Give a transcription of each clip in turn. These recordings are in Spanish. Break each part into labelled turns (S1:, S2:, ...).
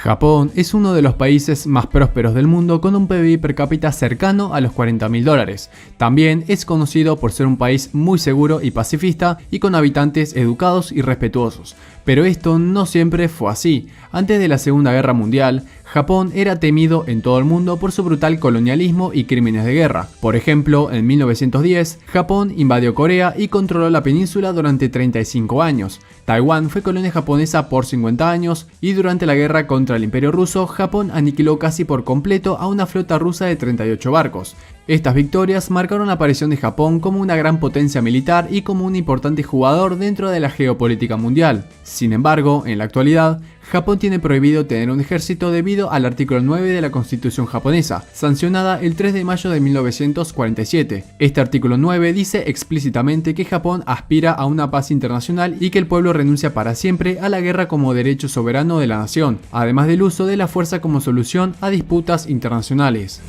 S1: Japón es uno de los países más prósperos del mundo con un PBI per cápita cercano a los $40.000. También es conocido por ser un país muy seguro y pacifista y con habitantes educados y respetuosos. Pero esto no siempre fue así. Antes de la Segunda Guerra Mundial, Japón era temido en todo el mundo por su brutal colonialismo y crímenes de guerra. Por ejemplo, en 1910, Japón invadió Corea y controló la península durante 35 años. Taiwán fue colonia japonesa por 50 años y durante la guerra contra el Imperio Ruso, Japón aniquiló casi por completo a una flota rusa de 38 barcos. Estas victorias marcaron la aparición de Japón como una gran potencia militar y como un importante jugador dentro de la geopolítica mundial. Sin embargo, en la actualidad, Japón tiene prohibido tener un ejército debido al artículo 9 de la Constitución japonesa, sancionada el 3 de mayo de 1947. Este artículo 9 dice explícitamente que Japón aspira a una paz internacional y que el pueblo renuncia para siempre a la guerra como derecho soberano de la nación, además del uso de la fuerza como solución a disputas internacionales.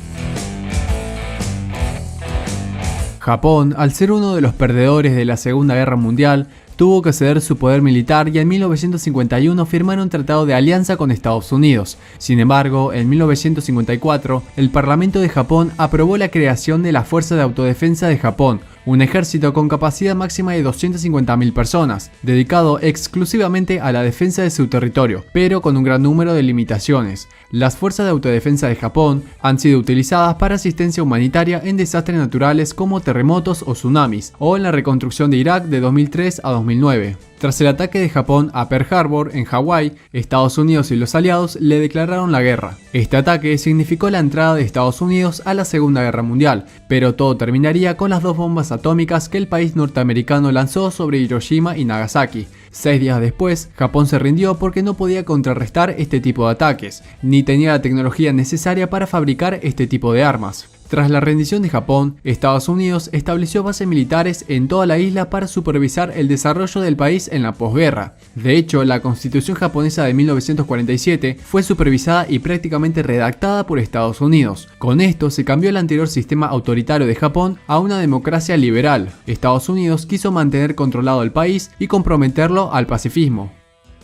S1: Japón, al ser uno de los perdedores de la Segunda Guerra Mundial, tuvo que ceder su poder militar y en 1951 firmaron un tratado de alianza con Estados Unidos. Sin embargo, en 1954, el Parlamento de Japón aprobó la creación de la Fuerza de Autodefensa de Japón, un ejército con capacidad máxima de 250.000 personas, dedicado exclusivamente a la defensa de su territorio, pero con un gran número de limitaciones. Las fuerzas de autodefensa de Japón han sido utilizadas para asistencia humanitaria en desastres naturales como terremotos o tsunamis, o en la reconstrucción de Irak de 2003 a 2009. Tras el ataque de Japón a Pearl Harbor en Hawái, Estados Unidos y los aliados le declararon la guerra. Este ataque significó la entrada de Estados Unidos a la Segunda Guerra Mundial, pero todo terminaría con las dos bombas atómicas que el país norteamericano lanzó sobre Hiroshima y Nagasaki. 6 días después, Japón se rindió porque no podía contrarrestar este tipo de ataques, ni tenía la tecnología necesaria para fabricar este tipo de armas. Tras la rendición de Japón, Estados Unidos estableció bases militares en toda la isla para supervisar el desarrollo del país en la posguerra. De hecho, la Constitución japonesa de 1947 fue supervisada y prácticamente redactada por Estados Unidos. Con esto se cambió el anterior sistema autoritario de Japón a una democracia liberal. Estados Unidos quiso mantener controlado el país y comprometerlo al pacifismo.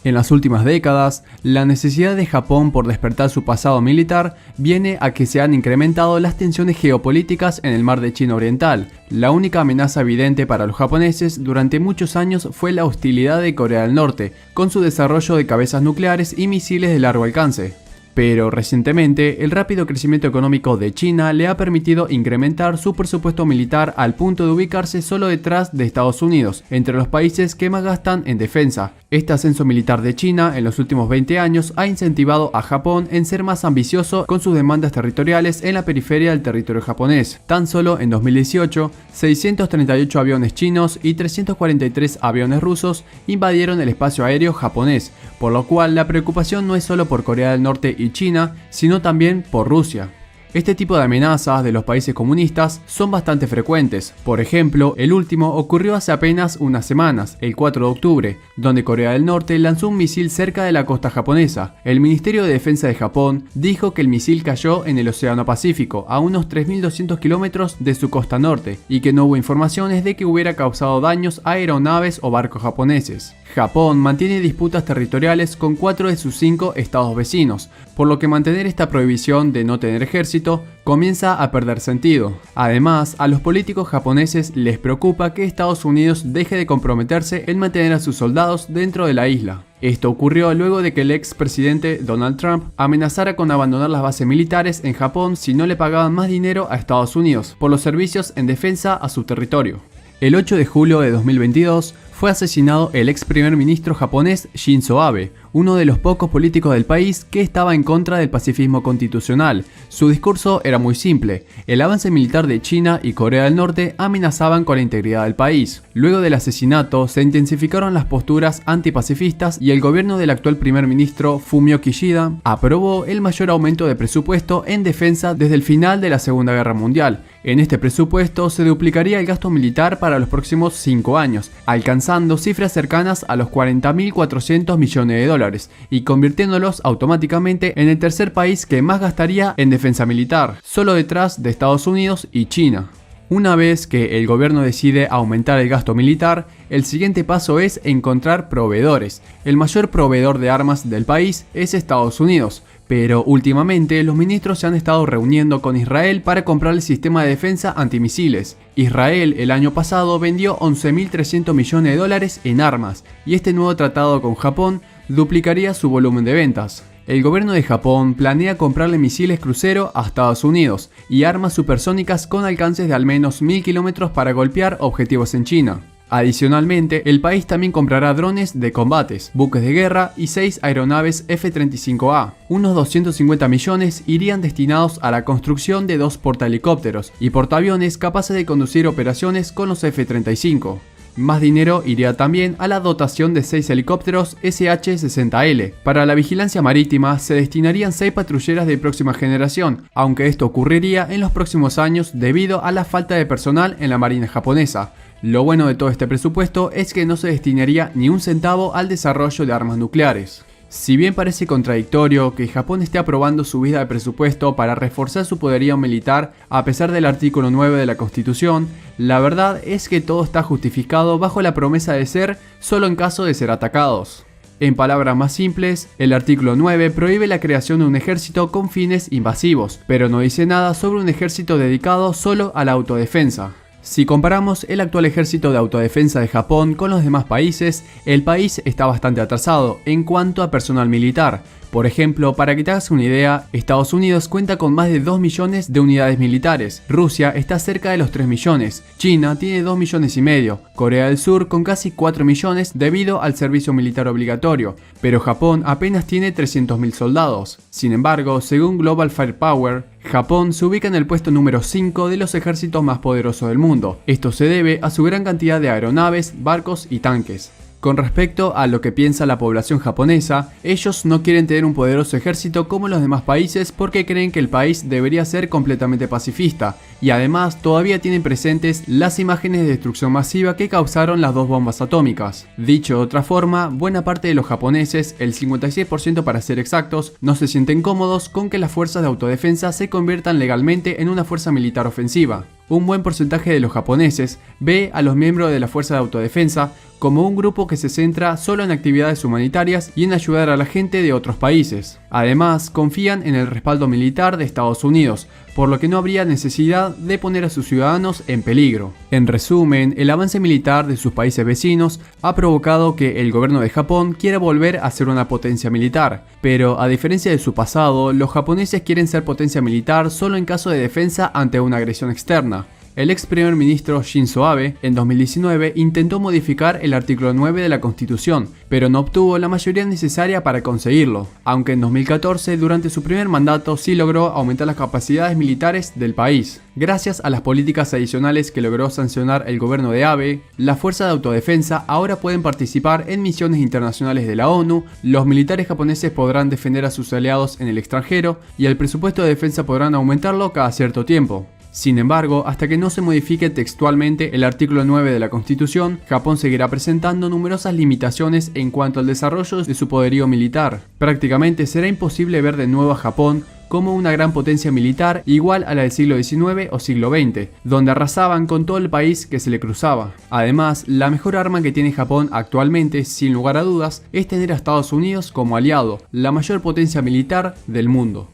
S1: En las últimas décadas, la necesidad de Japón por despertar su pasado militar viene a que se han incrementado las tensiones geopolíticas en el mar de China Oriental. La única amenaza evidente para los japoneses durante muchos años fue la hostilidad de Corea del Norte, con su desarrollo de cabezas nucleares y misiles de largo alcance. Pero recientemente, el rápido crecimiento económico de China le ha permitido incrementar su presupuesto militar al punto de ubicarse solo detrás de Estados Unidos, entre los países que más gastan en defensa. Este ascenso militar de China en los últimos 20 años ha incentivado a Japón en ser más ambicioso con sus demandas territoriales en la periferia del territorio japonés. Tan solo en 2018, 638 aviones chinos y 343 aviones rusos invadieron el espacio aéreo japonés, por lo cual la preocupación no es solo por Corea del Norte y China, sino también por Rusia. Este tipo de amenazas de los países comunistas son bastante frecuentes. Por ejemplo, el último ocurrió hace apenas unas semanas, el 4 de octubre, donde Corea del Norte lanzó un misil cerca de la costa japonesa. El Ministerio de Defensa de Japón dijo que el misil cayó en el Océano Pacífico, a unos 3.200 kilómetros de su costa norte, y que no hubo informaciones de que hubiera causado daños a aeronaves o barcos japoneses. Japón mantiene disputas territoriales con 4 de sus 5 estados vecinos, por lo que mantener esta prohibición de no tener ejército comienza a perder sentido. Además, a los políticos japoneses les preocupa que Estados Unidos deje de comprometerse en mantener a sus soldados dentro de la isla. Esto ocurrió luego de que el expresidente Donald Trump amenazara con abandonar las bases militares en Japón si no le pagaban más dinero a Estados Unidos por los servicios en defensa a su territorio. El 8 de julio de 2022 fue asesinado el ex primer ministro japonés Shinzo Abe, uno de los pocos políticos del país que estaba en contra del pacifismo constitucional. Su discurso era muy simple: el avance militar de China y Corea del Norte amenazaban con la integridad del país. Luego del asesinato se intensificaron las posturas antipacifistas y el gobierno del actual primer ministro Fumio Kishida aprobó el mayor aumento de presupuesto en defensa desde el final de la Segunda Guerra Mundial. En este presupuesto se duplicaría el gasto militar para los próximos 5 años, alcanzando cifras cercanas a los 40.400 millones de dólares y convirtiéndolos automáticamente en el tercer país que más gastaría en defensa militar, solo detrás de Estados Unidos y China. Una vez que el gobierno decide aumentar el gasto militar, el siguiente paso es encontrar proveedores. El mayor proveedor de armas del país es Estados Unidos, pero últimamente los ministros se han estado reuniendo con Israel para comprar el sistema de defensa antimisiles. Israel el año pasado vendió 11.300 millones de dólares en armas, y este nuevo tratado con Japón duplicaría su volumen de ventas. El gobierno de Japón planea comprarle misiles crucero a Estados Unidos y armas supersónicas con alcances de al menos 1000 kilómetros para golpear objetivos en China. Adicionalmente, el país también comprará drones de combates, buques de guerra y 6 aeronaves F-35A. Unos 250 millones irían destinados a la construcción de 2 portahelicópteros y portaaviones capaces de conducir operaciones con los F-35. Más dinero iría también a la dotación de 6 helicópteros SH-60L. Para la vigilancia marítima se destinarían 6 patrulleras de próxima generación, aunque esto ocurriría en los próximos años debido a la falta de personal en la marina japonesa. Lo bueno de todo este presupuesto es que no se destinaría ni un centavo al desarrollo de armas nucleares. Si bien parece contradictorio que Japón esté aprobando subida de presupuesto para reforzar su poderío militar a pesar del artículo 9 de la Constitución, la verdad es que todo está justificado bajo la promesa de ser solo en caso de ser atacados. En palabras más simples, el artículo 9 prohíbe la creación de un ejército con fines invasivos, pero no dice nada sobre un ejército dedicado solo a la autodefensa. Si comparamos el actual ejército de autodefensa de Japón con los demás países, el país está bastante atrasado en cuanto a personal militar. Por ejemplo, para que te hagas una idea, Estados Unidos cuenta con más de 2 millones de unidades militares, Rusia está cerca de los 3 millones, China tiene 2 millones y medio, Corea del Sur con casi 4 millones debido al servicio militar obligatorio, pero Japón apenas tiene 300.000 soldados. Sin embargo, según Global Firepower, Japón se ubica en el puesto número 5 de los ejércitos más poderosos del mundo. Esto se debe a su gran cantidad de aeronaves, barcos y tanques. Con respecto a lo que piensa la población japonesa, ellos no quieren tener un poderoso ejército como los demás países porque creen que el país debería ser completamente pacifista, y además todavía tienen presentes las imágenes de destrucción masiva que causaron las 2 bombas atómicas. Dicho de otra forma, buena parte de los japoneses, el 56% para ser exactos, no se sienten cómodos con que las fuerzas de autodefensa se conviertan legalmente en una fuerza militar ofensiva. Un buen porcentaje de los japoneses ve a los miembros de la Fuerza de Autodefensa como un grupo que se centra solo en actividades humanitarias y en ayudar a la gente de otros países. Además, confían en el respaldo militar de Estados Unidos, por lo que no habría necesidad de poner a sus ciudadanos en peligro. En resumen, el avance militar de sus países vecinos ha provocado que el gobierno de Japón quiera volver a ser una potencia militar, pero a diferencia de su pasado, los japoneses quieren ser potencia militar solo en caso de defensa ante una agresión externa. El ex primer ministro Shinzo Abe en 2019 intentó modificar el artículo 9 de la Constitución, pero no obtuvo la mayoría necesaria para conseguirlo, aunque en 2014 durante su primer mandato sí logró aumentar las capacidades militares del país. Gracias a las políticas adicionales que logró sancionar el gobierno de Abe, las fuerzas de autodefensa ahora pueden participar en misiones internacionales de la ONU, los militares japoneses podrán defender a sus aliados en el extranjero y el presupuesto de defensa podrán aumentarlo cada cierto tiempo. Sin embargo, hasta que no se modifique textualmente el artículo 9 de la Constitución, Japón seguirá presentando numerosas limitaciones en cuanto al desarrollo de su poderío militar. Prácticamente será imposible ver de nuevo a Japón como una gran potencia militar igual a la del siglo XIX o siglo XX, donde arrasaban con todo el país que se le cruzaba. Además, la mejor arma que tiene Japón actualmente, sin lugar a dudas, es tener a Estados Unidos como aliado, la mayor potencia militar del mundo.